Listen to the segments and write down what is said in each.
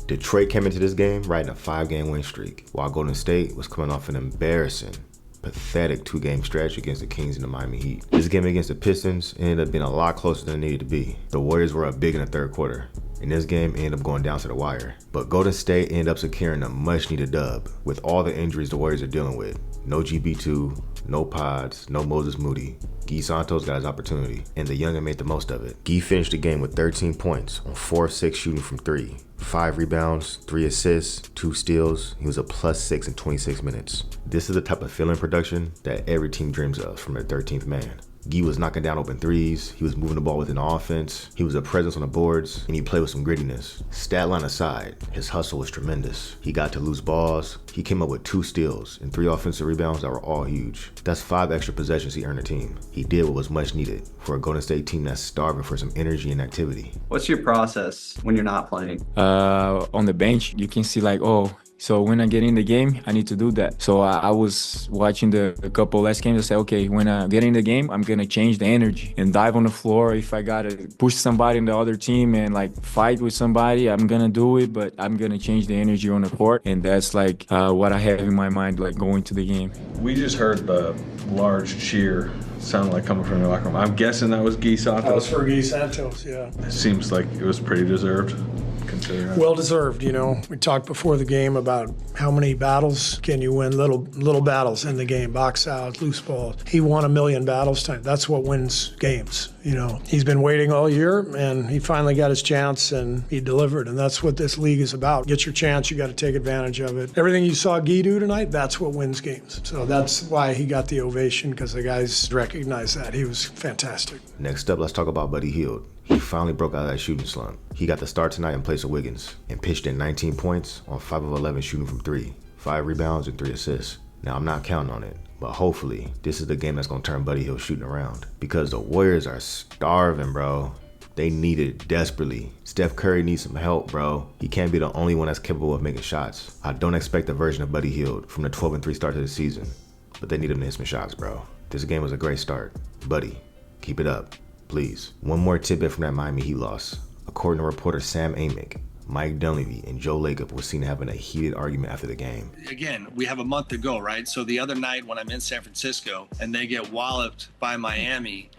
Detroit came into this game riding a 5-game win streak, while Golden State was coming off an embarrassing, pathetic 2-game stretch against the Kings and the Miami Heat. This game against the Pistons ended up being a lot closer than it needed to be. The Warriors were up big in the third quarter, and this game ended up going down to the wire. But Golden State ended up securing a much-needed dub with all the injuries the Warriors are dealing with. No GB2, no Pods, no Moses Moody. Gui Santos got his opportunity, and the youngin made the most of it. Gui finished the game with 13 points on 4 of 6 shooting from 3. 5 rebounds, 3 assists, 2 steals. He was a +6 in 26 minutes. This is the type of filling production that every team dreams of from their 13th man. Gui was knocking down open threes, he was moving the ball within the offense, he was a presence on the boards, and he played with some grittiness. Stat line aside, his hustle was tremendous. He got to loose balls, he came up with 2 steals and 3 offensive rebounds that were all huge. That's 5 extra possessions he earned the team. He did what was much needed for a Golden State team that's starving for some energy and activity. What's your process when you're not playing? On the bench, you can see like, oh, so when I get in the game, I need to do that. So I was watching a couple last games. I said, okay, when I get in the game, I'm going to change the energy and dive on the floor. If I got to push somebody in the other team and like fight with somebody, I'm going to do it, but I'm going to change the energy on the court. And that's like what I have in my mind, like going to the game. We just heard the large cheer sound like coming from the locker room. I'm guessing that was Gui Santos. That was for Gui Santos, yeah. It seems like it was pretty deserved. Well deserved, you know. We talked before the game about how many battles can you win, little battles in the game, box out, loose balls. He won 1,000,000 battles time. That's what wins games, you know. He's been waiting all year, and he finally got his chance, and he delivered, and that's what this league is about. Get your chance, you got to take advantage of it. Everything you saw Gui do tonight, that's what wins games. So that's why he got the ovation, because the guys recognized that. He was fantastic. Next up, let's talk about Buddy Hield. He finally broke out of that shooting slump. He got the start tonight in place of Wiggins and pitched in 19 points on 5 of 11 shooting from 3, 5 rebounds and 3 assists. Now, I'm not counting on it, but hopefully this is the game that's going to turn Buddy Hield shooting around, because the Warriors are starving, bro. They need it desperately. Steph Curry needs some help, bro. He can't be the only one that's capable of making shots. I don't expect a version of Buddy Hield from the 12-3 start to the season, but they need him to hit some shots, bro. This game was a great start. Buddy, keep it up. Please. One more tidbit from that Miami Heat loss. According to reporter Sam Amick, Mike Dunleavy and Joe Lacob were seen having a heated argument after the game. Again, we have a month to go, right? So the other night when I'm in San Francisco and they get walloped by Miami,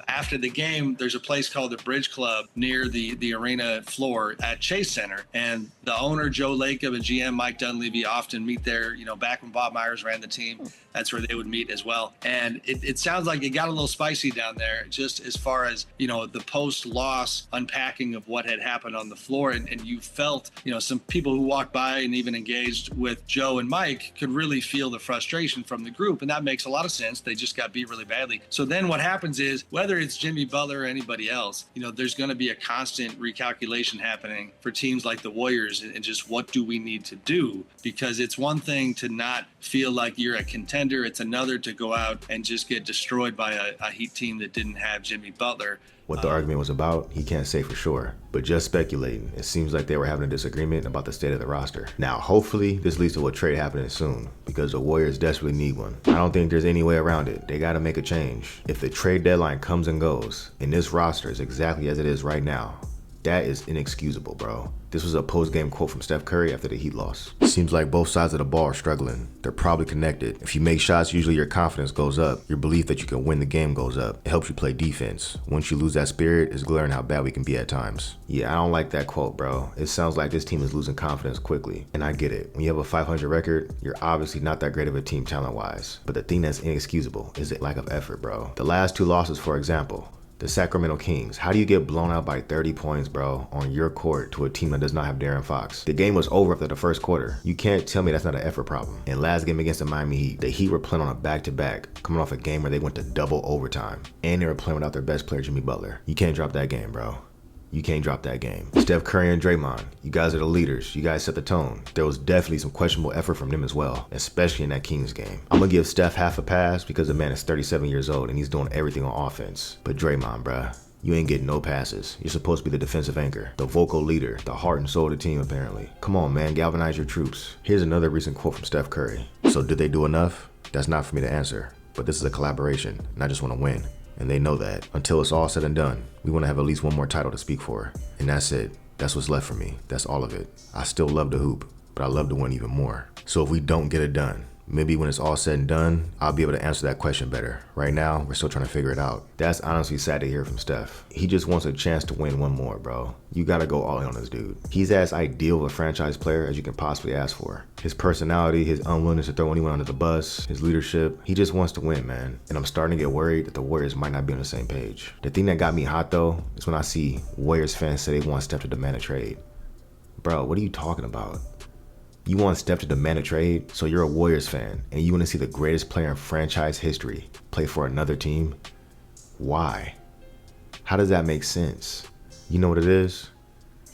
after the game, there's a place called the Bridge Club near the arena floor at Chase Center. And the owner, Joe Lacob, and GM Mike Dunleavy often meet there, you know, back when Bob Myers ran the team. That's where they would meet as well. And it sounds like it got a little spicy down there, just as far as, you know, the post-loss unpacking of what had happened on the floor. And you felt, you know, some people who walked by and even engaged with Joe and Mike could really feel the frustration from the group. And that makes a lot of sense. They just got beat really badly. So then what happens is, whether it's Jimmy Butler or anybody else, you know, there's going to be a constant recalculation happening for teams like the Warriors, and just what do we need to do? Because it's one thing to not feel like you're a contender. It's another to go out and just get destroyed by a Heat team that didn't have Jimmy Butler. What the argument was about, he can't say for sure, but just speculating, it seems like they were having a disagreement about the state of the roster. Now, hopefully, this leads to a trade happening soon, because the Warriors desperately need one. I don't think there's any way around it. They gotta make a change. If the trade deadline comes and goes, and this roster is exactly as it is right now, that is inexcusable, bro. This was a post-game quote from Steph Curry after the Heat loss. Seems like both sides of the ball are struggling. They're probably connected. If you make shots, usually your confidence goes up. Your belief that you can win the game goes up. It helps you play defense. Once you lose that spirit, it's glaring how bad we can be at times. Yeah, I don't like that quote, bro. It sounds like this team is losing confidence quickly. And I get it. When you have a 500 record, you're obviously not that great of a team talent-wise. But the thing that's inexcusable is the lack of effort, bro. The last 2 losses, for example, the Sacramento Kings. How do you get blown out by 30 points, bro, on your court to a team that does not have De'Aaron Fox? The game was over after the first quarter. You can't tell me that's not an effort problem. And last game against the Miami Heat, the Heat were playing on a back-to-back, coming off a game where they went to double overtime. And they were playing without their best player, Jimmy Butler. You can't drop that game, bro. You can't drop that game. Steph Curry and Draymond, you guys are the leaders. You guys set the tone. There was definitely some questionable effort from them as well, especially in that Kings game. I'm gonna give Steph half a pass because the man is 37 years old and he's doing everything on offense. But Draymond, bruh, you ain't getting no passes. You're supposed to be the defensive anchor, the vocal leader, the heart and soul of the team apparently. Come on, man, galvanize your troops. Here's another recent quote from Steph Curry. So did they do enough? That's not for me to answer, but this is a collaboration and I just wanna win. And they know that. Until it's all said and done, we want to have at least one more title to speak for. And that's it. That's what's left for me. That's all of it. I still love to hoop, but I love to win even more. So if we don't get it done, maybe when it's all said and done, I'll be able to answer that question better. Right now, we're still trying to figure it out. That's honestly sad to hear from Steph. He just wants a chance to win one more, bro. You gotta go all in on this dude. He's as ideal of a franchise player as you can possibly ask for. His personality, his unwillingness to throw anyone under the bus, his leadership, he just wants to win, man. And I'm starting to get worried that the Warriors might not be on the same page. The thing that got me hot though, is when I see Warriors fans say they want Steph to demand a trade. Bro, what are you talking about? You want Steph to demand a trade, so you're a Warriors fan, and you want to see the greatest player in franchise history play for another team? Why? How does that make sense? You know what it is?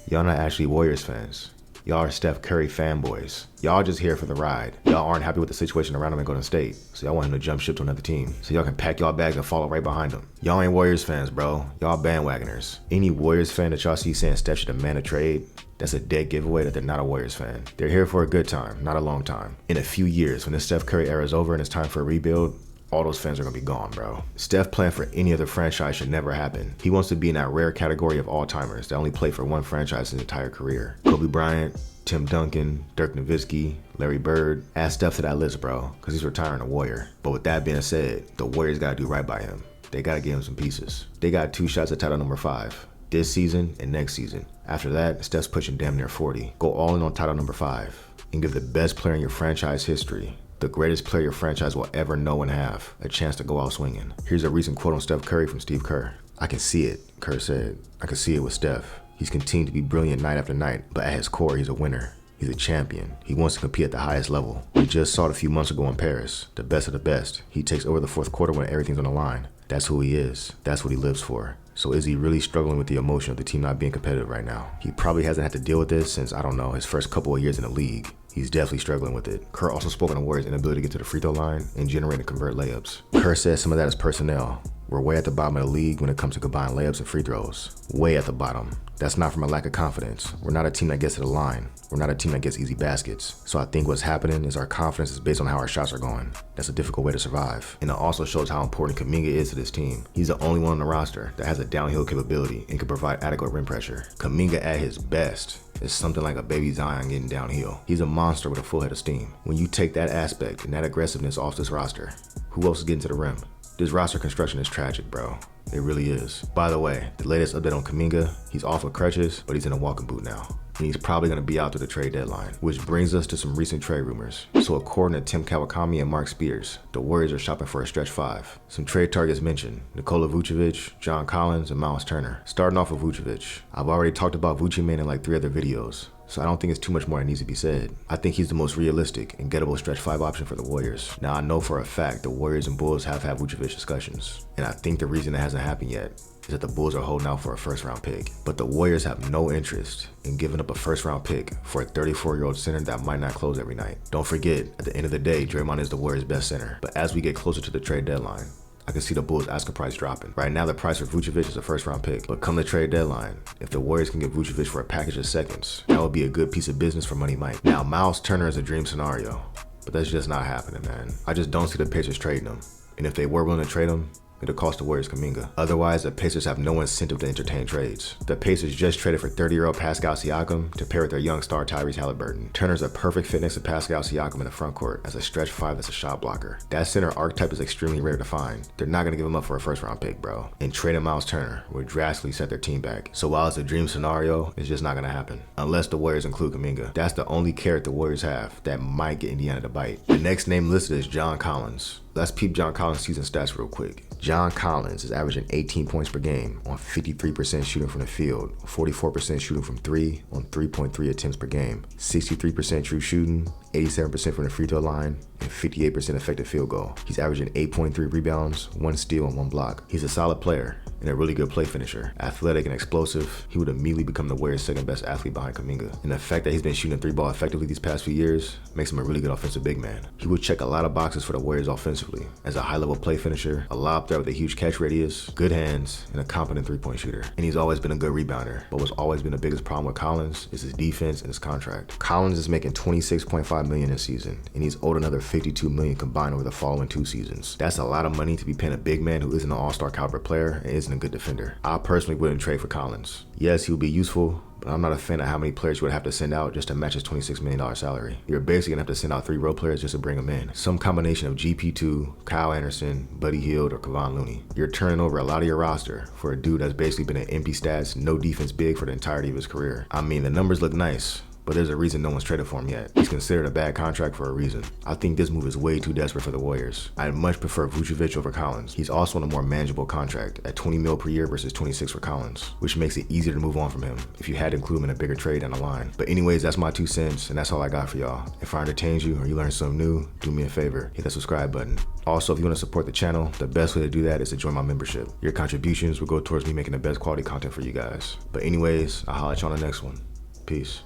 Y'all not actually Warriors fans. Y'all are Steph Curry fanboys. Y'all just here for the ride. Y'all aren't happy with the situation around him in Golden State, so y'all want him to jump ship to another team, so y'all can pack y'all bags and follow right behind him. Y'all ain't Warriors fans, bro. Y'all bandwagoners. Any Warriors fan that y'all see saying Steph should demand a trade, that's a dead giveaway that they're not a Warriors fan. They're here for a good time, not a long time. In a few years, when the Steph Curry era is over and it's time for a rebuild, all those fans are gonna be gone, bro. Steph playing for any other franchise should never happen. He wants to be in that rare category of all-timers that only play for one franchise his entire career. Kobe Bryant, Tim Duncan, Dirk Nowitzki, Larry Bird. Add Steph to that list, bro, because he's retiring a Warrior. But with that being said, the Warriors gotta do right by him. They gotta give him some pieces. They got 2 shots at title number 5. This season and next season. After that, Steph's pushing damn near 40. Go all in on title number 5 and give the best player in your franchise history, the greatest player your franchise will ever know and have, a chance to go out swinging. Here's a recent quote on Steph Curry from Steve Kerr. "I can see it," Kerr said. "I can see it with Steph. He's continued to be brilliant night after night, but at his core, he's a winner. He's a champion. He wants to compete at the highest level. We just saw it a few months ago in Paris. The best of the best. He takes over the fourth quarter when everything's on the line. That's who he is. That's what he lives for." So is he really struggling with the emotion of the team not being competitive right now? He probably hasn't had to deal with this since, I don't know, his first couple of years in the league. He's definitely struggling with it. Kerr also spoke on the Warriors' inability to get to the free throw line and generate and convert layups. Kerr says some of that is personnel. We're way at the bottom of the league when it comes to combined layups and free throws. Way at the bottom. That's not from a lack of confidence. We're not a team that gets to the line. We're not a team that gets easy baskets. So I think what's happening is our confidence is based on how our shots are going. That's a difficult way to survive. And it also shows how important Kuminga is to this team. He's the only one on the roster that has a downhill capability and can provide adequate rim pressure. Kuminga at his best is something like a baby Zion getting downhill. He's a monster with a full head of steam. When you take that aspect and that aggressiveness off this roster, who else is getting to the rim? This roster construction is tragic, bro. It really is. By the way, the latest update on Kuminga, he's off of crutches, but he's in a walking boot now. And he's probably going to be out through the trade deadline, which brings us to some recent trade rumors. So according to Tim Kawakami and Mark Spears, the Warriors are shopping for a stretch 5. Some trade targets mentioned: Nikola Vucevic, John Collins, and Miles Turner. Starting off with Vucevic, I've already talked about Vuce Man in like 3 other videos, so I don't think it's too much more that needs to be said. I think he's the most realistic and gettable stretch 5 option for the Warriors. Now I know for a fact the Warriors and Bulls have had Vucevic discussions, and I think the reason it hasn't happened yet is that the Bulls are holding out for a first-round pick. But the Warriors have no interest in giving up a first-round pick for a 34-year-old center that might not close every night. Don't forget, at the end of the day, Draymond is the Warriors' best center. But as we get closer to the trade deadline, I can see the Bulls' asking price dropping. Right now, the price for Vucevic is a first-round pick. But come the trade deadline, if the Warriors can get Vucevic for a package of seconds, that would be a good piece of business for Money Mike. Now, Miles Turner is a dream scenario, but that's just not happening, man. I just don't see the Pacers trading him. And if they were willing to trade him, it'll cost the Warriors Kuminga. Otherwise, the Pacers have no incentive to entertain trades. The Pacers just traded for 30-year-old Pascal Siakam to pair with their young star Tyrese Halliburton. Turner's a perfect fit next to Pascal Siakam in the front court as a stretch 5 that's a shot blocker. That center archetype is extremely rare to find. They're not gonna give him up for a first-round pick, bro. And trading Miles Turner would drastically set their team back. So while it's a dream scenario, it's just not gonna happen. Unless the Warriors include Kuminga. That's the only carrot the Warriors have that might get Indiana to bite. The next name listed is John Collins. Let's peep John Collins' season stats real quick. John Collins is averaging 18 points per game on 53% shooting from the field, 44% shooting from 3 on 3.3 attempts per game, 63% true shooting, 87% from the free throw line, and 58% effective field goal. He's averaging 8.3 rebounds, 1 steal, and 1 block. He's a solid player and a really good play finisher. Athletic and explosive, he would immediately become the Warriors' second best athlete behind Kuminga. And the fact that he's been shooting the 3-ball effectively these past few years makes him a really good offensive big man. He would check a lot of boxes for the Warriors offensively as a high-level play finisher, a lob threat with a huge catch radius, good hands, and a competent 3-point shooter. And he's always been a good rebounder, but what's always been the biggest problem with Collins is his defense and his contract. Collins is making $26.5 million this season, and he's owed another $52 million combined over the following 2 seasons. That's a lot of money to be paying a big man who isn't an all-star caliber player and isn't a good defender. I personally wouldn't trade for Collins. Yes, he will be useful, but I'm not a fan of how many players you would have to send out just to match his $26 million salary. You're basically gonna have to send out 3 role players just to bring him in. Some combination of GP2, Kyle Anderson, Buddy Hield, or Kevon Looney. You're turning over a lot of your roster for a dude that's basically been an empty stats, no defense big for the entirety of his career. I mean, the numbers look nice, but there's a reason no one's traded for him yet. He's considered a bad contract for a reason. I think this move is way too desperate for the Warriors. I'd much prefer Vucevic over Collins. He's also on a more manageable contract at $20 million per year versus 26 for Collins, which makes it easier to move on from him if you had to include him in a bigger trade down the line. But anyways, that's my 2 cents, and that's all I got for y'all. If I entertained you or you learned something new, do me a favor, hit that subscribe button. Also, if you want to support the channel, the best way to do that is to join my membership. Your contributions will go towards me making the best quality content for you guys. But anyways, I'll holler at you on the next one. Peace.